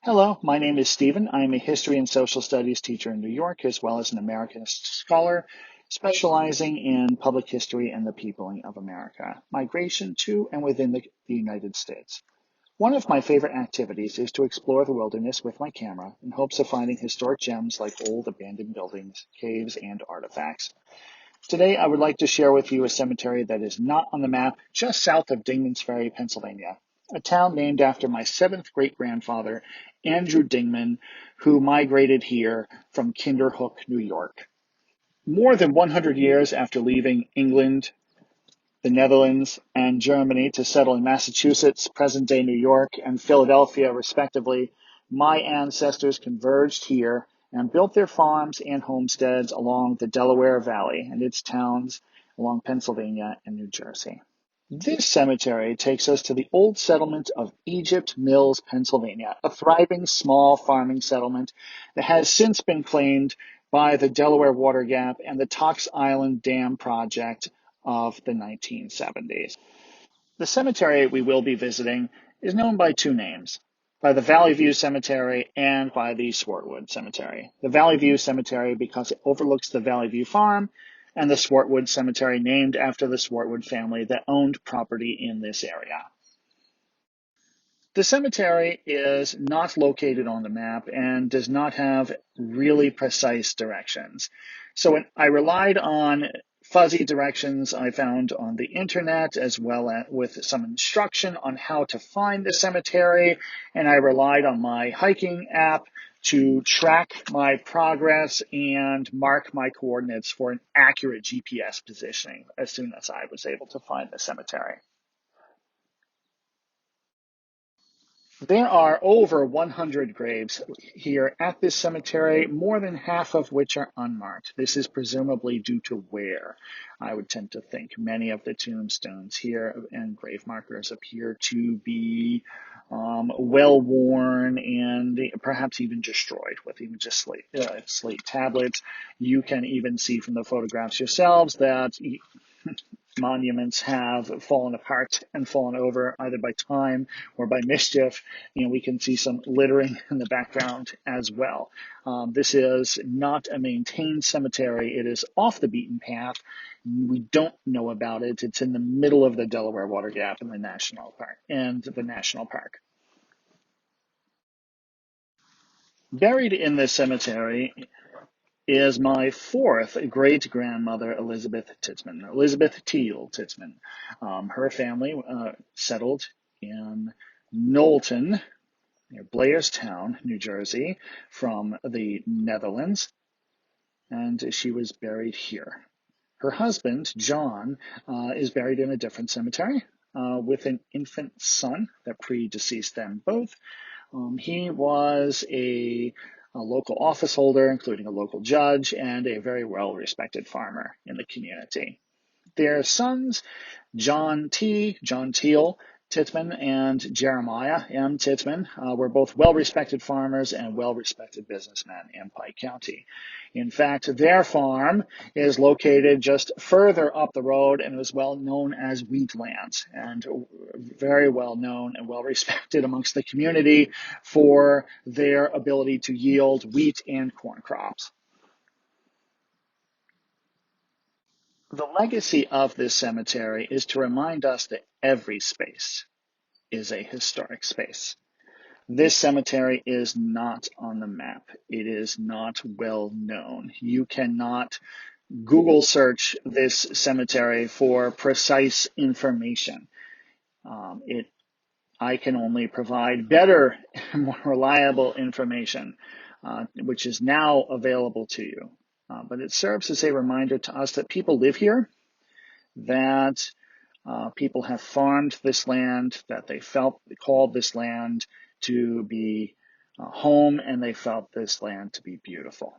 Hello, my name is Stephen. I am a history and social studies teacher in New York, as well as an Americanist scholar specializing in public history and the peopling of America, migration to and within the United States. One of my favorite activities is to explore the wilderness with my camera in hopes of finding historic gems like old abandoned buildings, caves, and artifacts. Today, I would like to share with you a cemetery that is not on the map just south of Dingman's Ferry, Pennsylvania, a town named after my seventh great-grandfather, Andrew Dingman, who migrated here from Kinderhook, New York. More than 100 years after leaving England, the Netherlands, and Germany to settle in Massachusetts, present-day New York, and Philadelphia, respectively, my ancestors converged here and built their farms and homesteads along the Delaware Valley and its towns along Pennsylvania and New Jersey. This cemetery takes us to the old settlement of Egypt Mills, Pennsylvania, a thriving small farming settlement that has since been claimed by the Delaware Water Gap and the Tox Island Dam project of the 1970s. The cemetery we will be visiting is known by two names, by the Valley View Cemetery and by the Swartwood Cemetery. The Valley View Cemetery because it overlooks the Valley View Farm, and the Swartwood Cemetery named after the Swartwood family that owned property in this area. The cemetery is not located on the map and does not have really precise directions. So I relied on fuzzy directions I found on the internet, as well as with some instruction on how to find the cemetery, and I relied on my hiking app to track my progress and mark my coordinates for an accurate GPS positioning as soon as I was able to find the cemetery. There are over 100 graves here at this cemetery, more than half of which are unmarked. This is presumably due to wear. I would tend to think many of the tombstones here and grave markers appear to be well worn and perhaps even destroyed with even just slate tablets. You can even see from the photographs yourselves that monuments have fallen apart and fallen over either by time or by mischief. We can see some littering in the background as well. This is not a maintained cemetery. It is off the beaten path. We don't know about it. It's in the middle of the Delaware Water Gap in the national park. Buried in this cemetery is my fourth great-grandmother, Elizabeth Titzman, Elizabeth Teal Titzman. Her family settled in Knowlton, near Blairstown, New Jersey, from the Netherlands, and she was buried here. Her husband, John, is buried in a different cemetery with an infant son that predeceased them both. He was a local office holder, including a local judge, and a very well-respected farmer in the community. Their sons, John Teal Titzman, and Jeremiah M. Titzman, were both well-respected farmers and well-respected businessmen in Pike County. In fact, their farm is located just further up the road and is well known as Wheatlands, and very well known and well respected amongst the community for their ability to yield wheat and corn crops. The legacy of this cemetery is to remind us that every space is a historic space. This cemetery is not on the map. It is not well known. You cannot Google search this cemetery for precise information. I can only provide better, more reliable information, which is now available to you. But it serves as a reminder to us that people live here, that people have farmed this land, that they called this land to be home, and they felt this land to be beautiful.